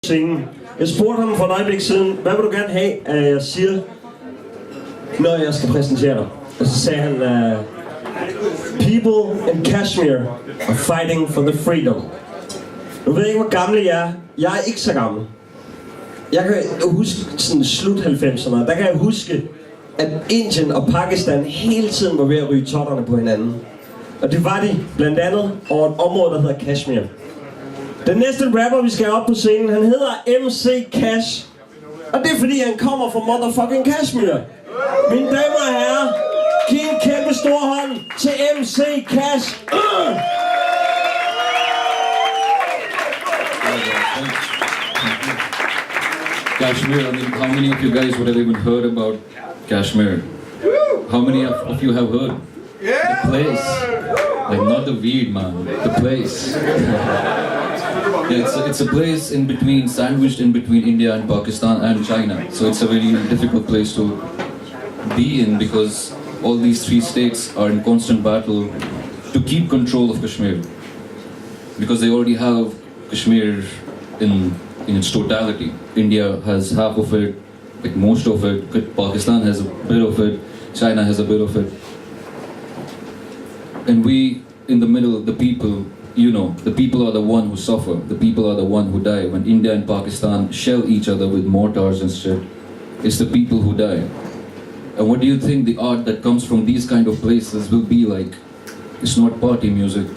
scenen. Jeg spurgte ham for et øjeblik siden, hvad vil du gerne have, at jeg siger, når jeg skal præsentere dig? Og så sagde han, people in Kashmir are fighting for the freedom. Nu ved jeg ikke, hvor gammel jeg er. Jeg er ikke så gammel. Jeg kan huske sådan slut 90'erne, der kan jeg huske, at Indien og Pakistan hele tiden var ved at ryge totterne på hinanden. Og det var de blandt andet over et område, der hedder Kashmir. Den næste rapper, vi skal have op på scenen, han hedder MC Kash. Og det er fordi, han kommer fra motherfucking Kashmir. Mine damer og herrer, giv en kæmpe stor hånd til MC Kash. Kashmir, I mean, how many of you guys would have even heard about Kashmir? How many of you have heard? The place. Like, not the weed, man. The place. Yeah, it's a place in between, sandwiched in between India and Pakistan and China. So it's a very difficult place to be in because all these three states are in constant battle to keep control of Kashmir. Because they already have Kashmir in its totality. India has half of it, like most of it. Pakistan has a bit of it. China has a bit of it. And we, in the middle, the people, you know, the people are the one who suffer. The people are the one who die. When India and Pakistan shell each other with mortars and shit, it's the people who die. And what do you think the art that comes from these kind of places will be like? It's not party music.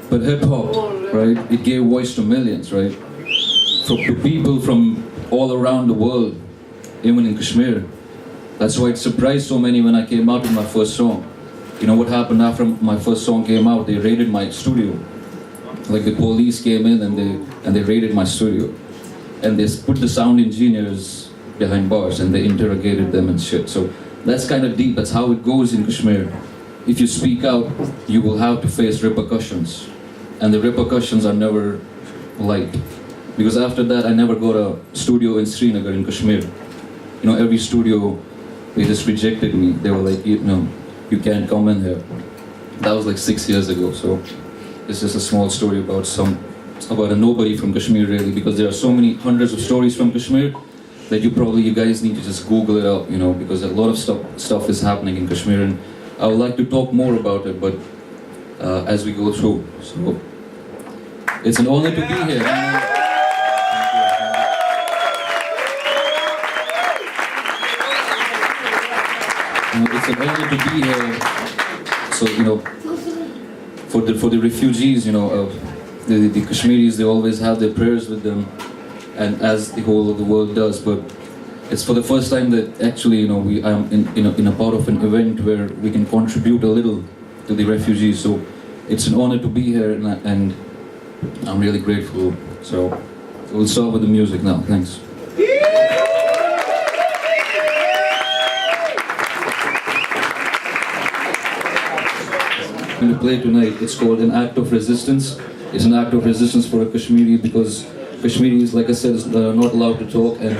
But hip-hop, right, it gave voice to millions, right? To people from all around the world, even in Kashmir. That's why it surprised so many when I came out with my first song. You know what happened after my first song came out? They raided my studio. Like the police came in and they raided my studio. And they put the sound engineers behind bars and they interrogated them and shit. So that's kind of deep, that's how it goes in Kashmir. If you speak out, you will have to face repercussions. And the repercussions are never light. Because after that, I never got a studio in Srinagar in Kashmir. You know, every studio, they just rejected me. They were like, you can't come in here. That was like 6 years ago. So it's just a small story about a nobody from Kashmir, really, because there are so many hundreds of stories from Kashmir that you guys need to just Google it up, you know, because a lot of stuff is happening in Kashmir, and I would like to talk more about it, but as we go through. So it's an honor to be here. It's an honor to be here. So, you know, for the refugees, you know, the Kashmiris, they always have their prayers with them, and as the whole of the world does. But it's for the first time that actually, you know, I'm in a part of an event where we can contribute a little to the refugees. So it's an honor to be here, and I'm really grateful. So we'll start with the music now. Thanks. To play tonight, it's called An Act of Resistance. It's an act of resistance for a Kashmiri because Kashmiris, like I said, are not allowed to talk, and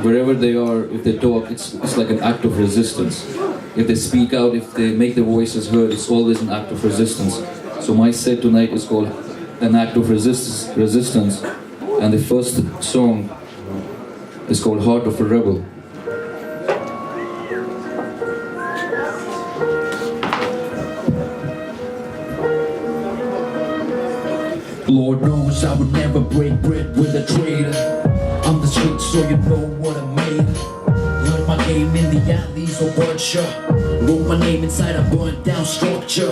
wherever they are, if they talk, it's like an act of resistance. If they speak out, if they make their voices heard, it's always an act of resistance. So my set tonight is called An Act of Resistance, and the first song is called Heart of a Rebel. Lord knows I would never break bread with a traitor. I'm the street, so you know what I made. Learned my game in the alleys of Berkshire. Wrote my name inside a burnt down structure.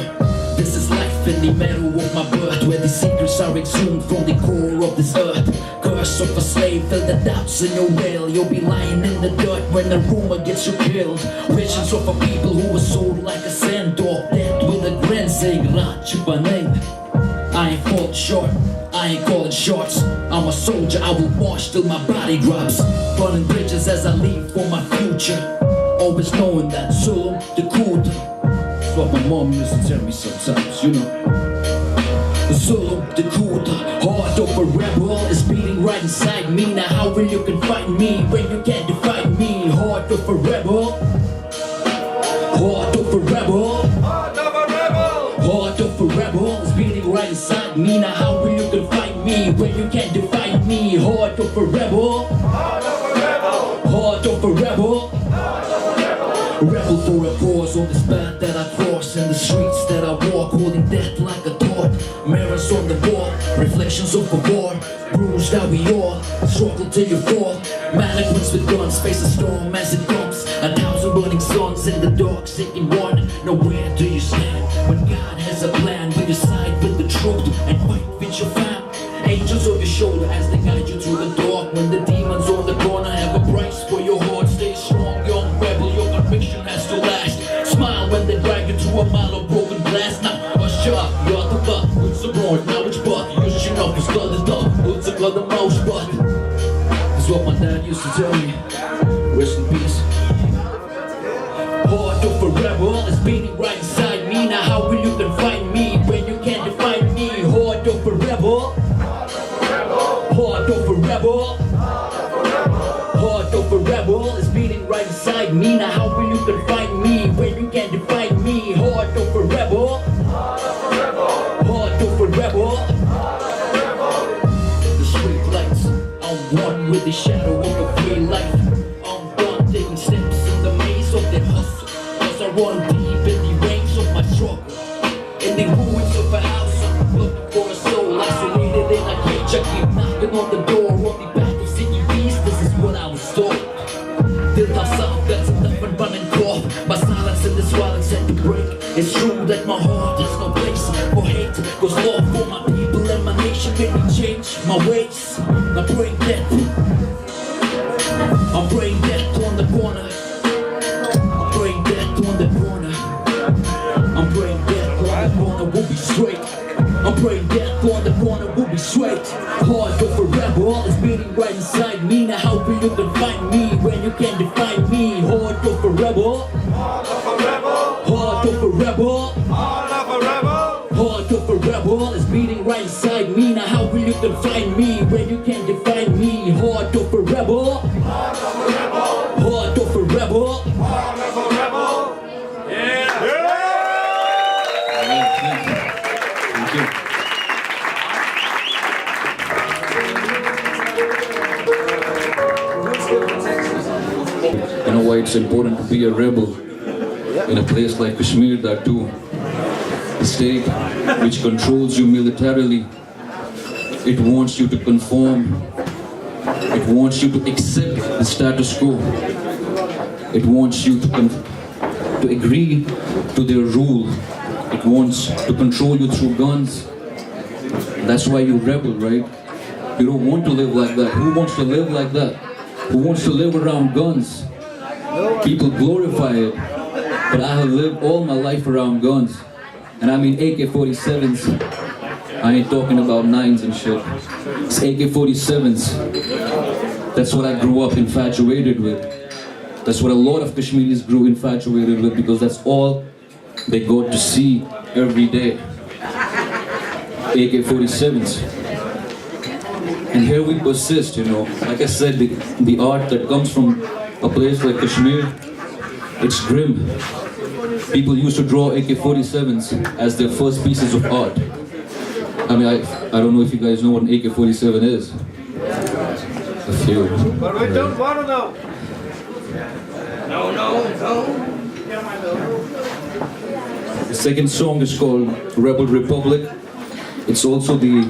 This is life in the meadow of my birth, where the secrets are exhumed from the core of this earth. Curse of a slave, fill the doubts in your will. You'll be lying in the dirt when a rumor gets you killed. Visions of a people who were sold like a send-off, dead with a grin saying Rachupaneng. I ain't falling short, I ain't calling shots. I'm a soldier, I will march till my body drops. Burning bridges as I leave for my future. Always knowing that Zulum, the Kurd. That's what my mom used to tell me sometimes, you know. Zulum, the Kurd, heart of a rebel is beating right inside me. Now how will you confide me when you can't define me? Heart of a rebel, heart of a rebel, heart of a rebel, heart of a rebel is beating right inside me. Now how will you confine me when you can't define me? Heart of a rebel, heart of a rebel, heart of a rebel. Rebel for a cause on this path that I cross, in the streets that I walk, holding death like a torch. Mirrors on the wall, reflections of a war. Bruised how we all struggle till you fall. Mannequins with guns face a storm as it comes. 1,000 burning suns in the dark, seeking one. Now where do you stand when God has a plan? Do you side with the truth and fight with your fam? Angels on your shoulder as they guide you through the dark. When the demons on the corner have a price for your heart. Stay strong, young rebel, your conviction has to last. Smile when they drag you through a mile of broken glass. Now hush up, you're the butt, who's the board, now it's but. You should know who's got the dog, who's the got the most but. That's what my dad used to tell me. Rest in peace. Heart of a rebel is beating right inside me. Now how will you confine me when you can't define me? Heart of a rebel, heart of a rebel, heart of a rebel is beating right inside me. Now how will you confine me when you can't define me? Heart of a rebel, heart of a rebel. The street lights, I'm one with the shadow of a free life. I'm done taking steps in the maze of their hustle, cause I run deep in the range of my struggle. In the ruins of a house, I'm looking for a soul isolated in a cage. I keep knocking on the door of the back of city beast. This is what I was told. Till I saw that's enough and running cough. My silence in this while it's set to break. It's true that my heart has no place for hate. Cause love for my people and my nation made me change my ways. I'm praying death, I'm praying death on the corner. I'm praying death on the corner. I'm praying death on the corner, we'll be straight. I'm praying death on the corner, we'll be straight. Heart of a rebel is beating right inside me. Now how will you confine me when you can't define me? Heart of a rebel, heart of a rebel, heart of a rebel, heart of a rebel. Heart of a rebel is beating right inside me. Now how will you confine me when you can't define me? Heart of a rebel, heart of a rebel, heart of a rebel, heart of a rebel. Yeah. Thank you. You know why it's important to be a rebel in a place like Kashmir, that too. The state which controls you militarily, it wants you to conform. It wants you to accept the status quo. It wants you to agree to their rule. It wants to control you through guns. That's why you rebel, right? You don't want to live like that. Who wants to live like that? Who wants to live around guns? People glorify it, but I have lived all my life around guns. And I mean AK-47s. I ain't talking about 9s and shit. It's AK-47s. That's what I grew up infatuated with. That's what a lot of Kashmiris grew infatuated with, because that's all they got to see every day. AK-47s. And here we persist, you know. Like I said, the art that comes from a place like Kashmir, it's grim. People used to draw AK-47s as their first pieces of art. I mean, I don't know if you guys know what an AK-47 is. A few. But we don't want to know. No. The second song is called RebubliK. It's also the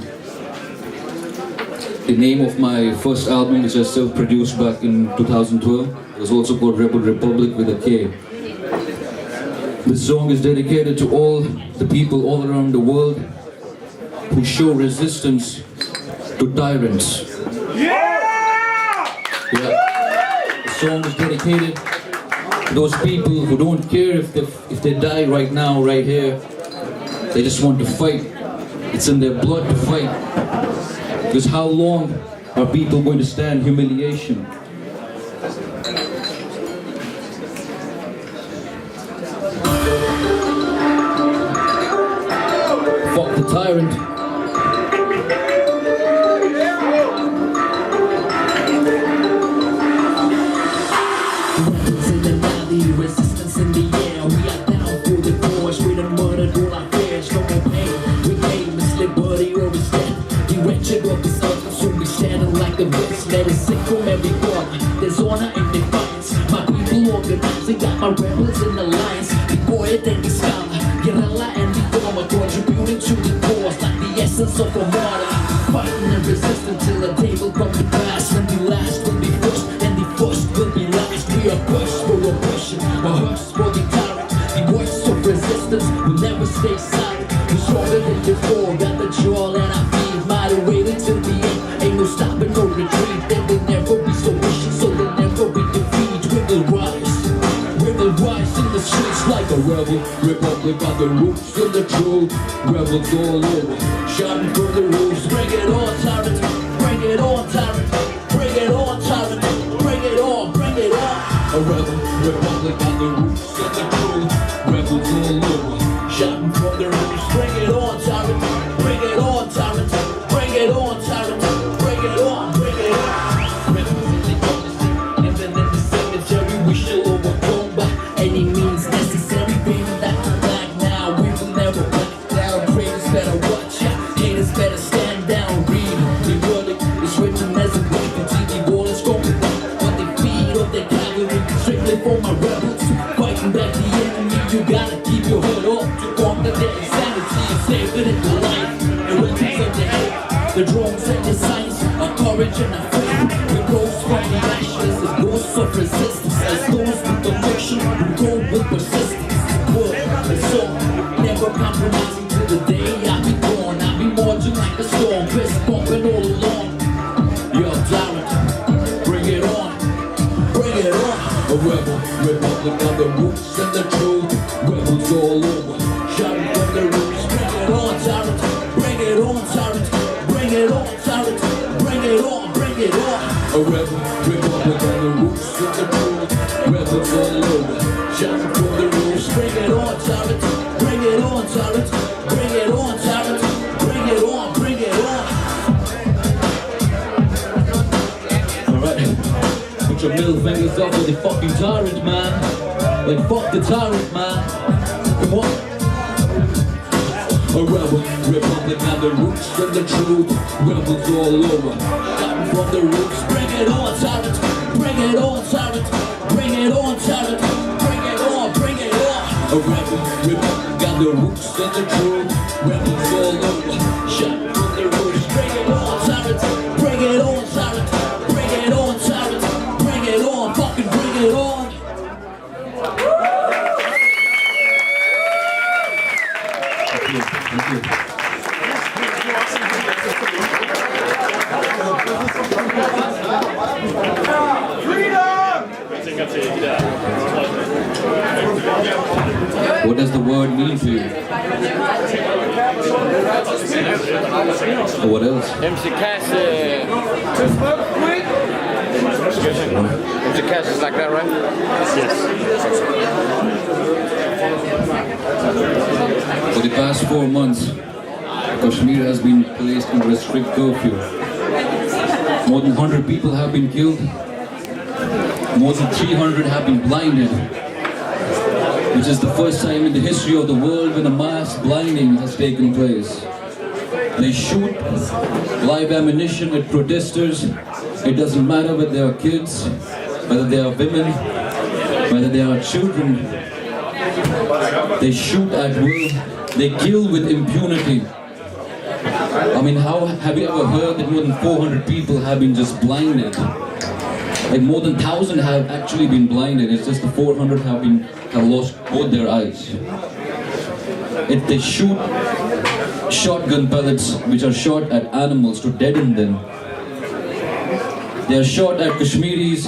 name of my first album, which I self-produced back in 2012. It was also called RebubliK with a K. This song is dedicated to all the people all around the world who show resistance to tyrants. Yeah! The song is dedicated to those people who don't care if they die right now, right here. They just want to fight. It's in their blood to fight. Because how long are people going to stand humiliation? Fuck the tyrant. Weapons in the valley, resistance in the air. We are down for the cause. We done murdered all our fears. No more pain. passion to the cause, like the essence of a martyr. Fighting and resisting till the table comes to pass. When the last will be first, and the first will be last. We are pushed for oppression, a hush for the tyrant. The voice of resistance will never stay silent. We're stronger than before, got the jaw and I feel. Might have waited till the end, ain't no stopping, no retreat. They will never be so vicious, so they'll never be defeated. We will rise in the streets like a rebel. Republic on the roots of the truth. Rebels all over, shouting from the roofs. Bring it on, tyrant. Bring it on, tyrant. Bring it on, tyrant. Bring it on, bring it on. A rebel, republic on the roots of the truth. Rebels all over, shouting from the roofs. Bring it on, tyrant. Bring it on, tyrant. Bring it on, tyrant. Bring it on, bring it on. Rebels in the galaxy, living in the cemetery. We shall overcome by any means necessary. Baby, that back now. We will never back down. Traitors better watch out. Haters better stand down. Read the word is written as a weapon. The ball is going down on the feet of the cavalry. Strictly for my rebels, fighting back the enemy. You gotta keep your head up to conquer their insanity. Save it in the life, the weapons of the head. The drones and the signs of courage and of faith. We rose from the ashes as ghosts of resistance. As those with conviction who go with persistence. Word and song, never compromising till the day I be gone. I be marching like a storm, fist bumping all along. Yo, tyrant, bring it on, bring it on. A rebel, republic on the roots and the truth. Rebels all over, shouting from the roofs. Bring it on, tyrant, bring it on, tyrant. Bring it on, tyrant, bring it on, bring it on. A rebel, republic on the roots of the truth. Rebels all over, shouting from the roofs. Bring it on, tyrant, bring it on, tyrant. Bring it on, tyrant, bring it on, bring it on. Alright, put your middle fingers up for the fucking tyrant, man. Like fuck the tyrant, man. Come on. A rebel, republic on the roots of the truth. Rebels all over, shouting from the roofs. Bring it on, tyrant. Bring it on, tyrant. Bring it on, tyrant. Bring it on, bring it on. A rebel, republic on the roots of the truth. Rebels all over, shouting from the roofs. Bring it on, tyrant. Bring it on, tyrant. Bring it on, tyrant. Bring it on, fucking bring it on. Thank you. What does the word mean to you? What else? MC Kash, MC Kash is like that, right? For the past 4 months, Kashmir has been placed under a strict curfew. More than 100 people have been killed. More than 300 have been blinded. Which is the first time in the history of the world when a mass blinding has taken place. They shoot live ammunition at protesters. It doesn't matter whether they are kids, whether they are women, whether they are children. They shoot at will. They kill with impunity. I mean, have you ever heard that more than 400 people have been just blinded? Like more than 1,000 have actually been blinded. It's just the 400 have lost both their eyes. They shoot shotgun pellets which are shot at animals to deaden them. They are shot at Kashmiris,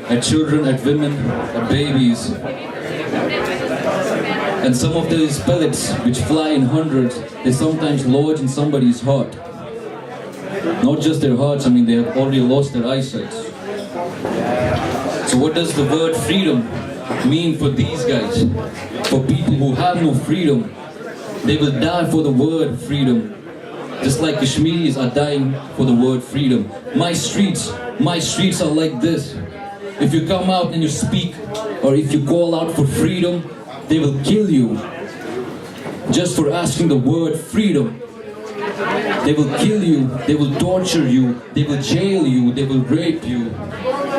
at children, at women, at babies. And some of these pellets, which fly in hundreds, they sometimes lodge in somebody's heart. Not just their hearts, I mean they have already lost their eyesight. So what does the word freedom mean for these guys? For people who have no freedom, they will die for the word freedom. Just like Kashmiris are dying for the word freedom. My streets are like this. If you come out and you speak, or if you call out for freedom, they will kill you. Just for asking the word freedom. They will kill you, they will torture you, they will jail you, they will rape you.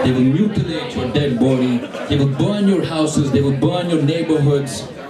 They will mutilate your dead body. They will burn your houses, they will burn your neighborhoods.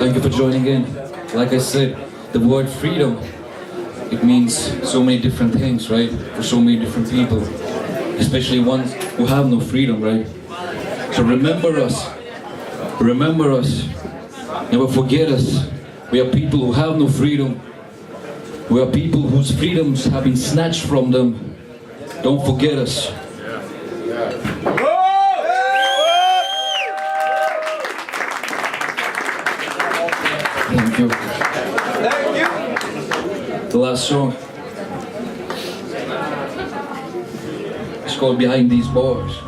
Thank you for joining in. Like I said, the word freedom, it means so many different things, right? For so many different people, especially ones who have no freedom, right? So remember us, never forget us. We are people who have no freedom. We are people whose freedoms have been snatched from them. Don't forget us. Thank you. Thank you. The last song. It's called Behind These Bars.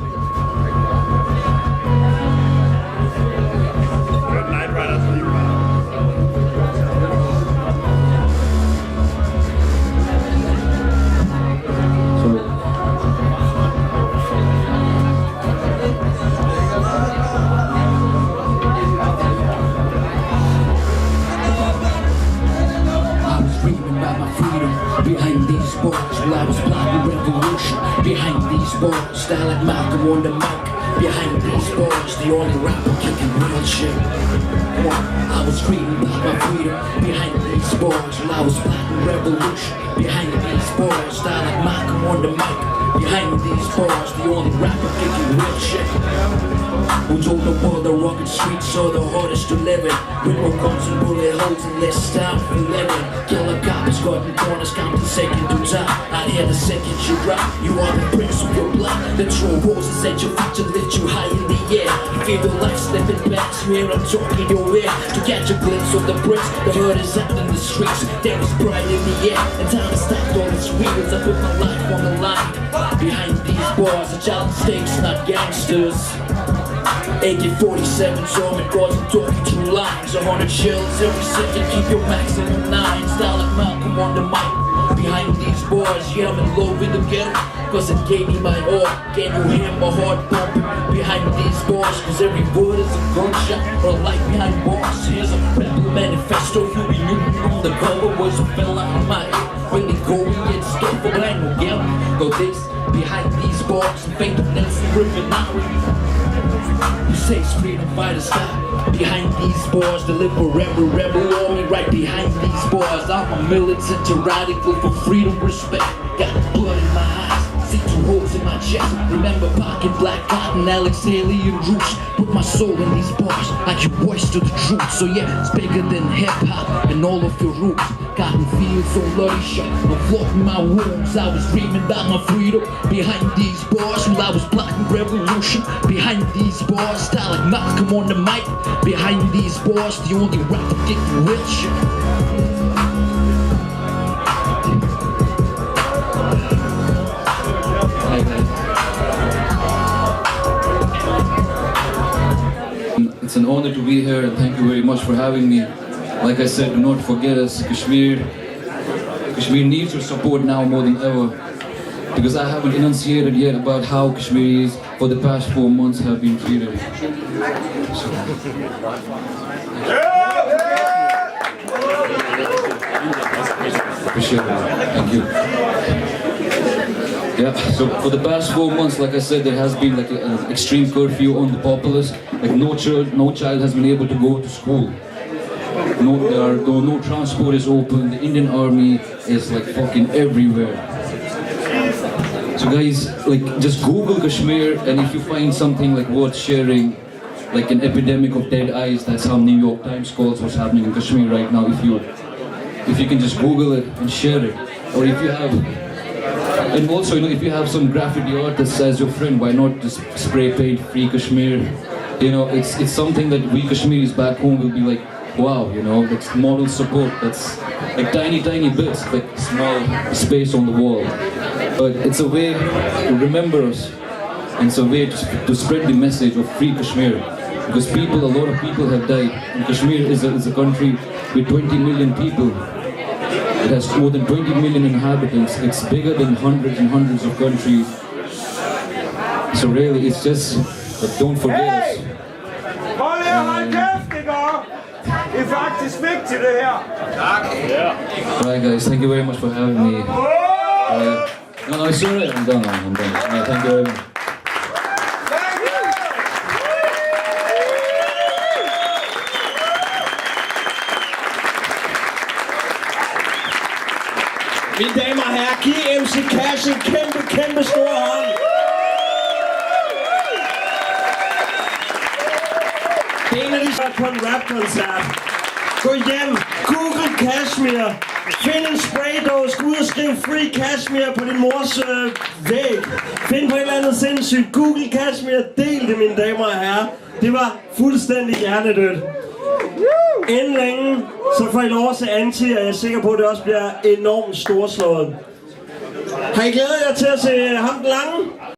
Good night, right after you run. Behind these bars, while I was plotting revolution. Behind these bars, style like Malcolm on the mic. Behind these bars, the only rapper kicking real shit. I was dreaming about my freedom. Behind these bars, while I was plotting revolution. Behind these bars, style like Malcolm on the mic. Behind these bars, the only rapper kicking real shit. Who told the world the rugged streets are the hardest to live in? With no guns and bullet holes and less time for living. Killer cops, cutting corners, counting second to time. Out here the second you drop, you are the prince of your blood. The true roses at your feet to lift you high in the air. You feel your life slipping past you, hear I'm talking your ear. To catch a glimpse of the bricks, the herd is out in the streets. There is pride in the air, and time has stopped all its wheels. I put my life on the line. Behind these bars, the child mistakes, not gangsters. AK-47s, armored guards, and talking true lines. 100 shells every second, keep your maximum 9. Style like Malcolm on the mic. Behind these bars, yeah, I'm in love with the ghetto, cause it gave me my all. Can you hear my heart pumping? Behind these bars, cause every word is a gunshot or a light behind bars. Here's a rebel manifesto, you be looting on the cover. Words that fell out of my head when they go and get stuff, but I ain't no ghetto. Go this, behind these bars, and fake the Nelson River. You say it's freedom fighters stop. Behind these bars, the rebel army right behind these bars. I'm a militant, a radical for freedom, respect. Got blood in my eyes, see 2 holes in my chest. Remember Pocket, Black Cotton, Alex Haley and Roots. Put my soul in these bars, I give voice to the truth. So yeah, it's bigger than hip-hop and all of your roots. Cotton fields so bloody shot, no flogging my wounds. I was dreaming about my freedom. Behind these bars, while I was plotting revolution. Behind these bars, style like Malcolm on the mic. Behind these bars, the only rapper getting real shit. It's an honor to be here, and thank you very much for having me. Like I said, do not forget us, Kashmir. Kashmir needs your support now more than ever, because I haven't enunciated yet about how Kashmiris for the past 4 months have been treated. So. Appreciate it. Thank you. Yeah, so for the past 4 months, like I said, there has been like an extreme curfew on the populace. Like no child has been able to go to school. No transport is open. The Indian army is like fucking everywhere. So guys, like just Google Kashmir, and if you find something like worth sharing, like an epidemic of dead eyes, that's how New York Times calls what's happening in Kashmir right now. If you can just Google it and share it, or if you have, and also if you have some graffiti artist as your friend, why not just spray paint Free Kashmir? It's something that we Kashmiris back home will be like, wow, that's moral support. That's like tiny bits, like small space on the wall. But it's a way to remember us, and it's a way to spread the message of Free Kashmir. Because a lot of people have died. And Kashmir is a country with 20 million people. It has more than 20 million inhabitants. It's bigger than hundreds and hundreds of countries. So really, it's just, but don't forget us. Det er faktisk vigtigt det her. Tak. Alright guys, thank you very much for having me. No, sorry, I'm done. Thank you very much. Mine damer og herrer, giv MC Kash en kæmpe stor hånd. Det er en af de større på en rap-koncert. Gå hjem, google Kashmir. Find en spraydåse, gå ud og skriv Free Kashmir på din mors væg. Find på et eller andet sindssygt. Google Kashmir, del det, mine damer og herrer. Det var fuldstændig hjernedødt. Inden længe, så får I lov at se Anti, og jeg er sikker på, at det også bliver enormt storslået. Har I glædet jer til at se ham den lange?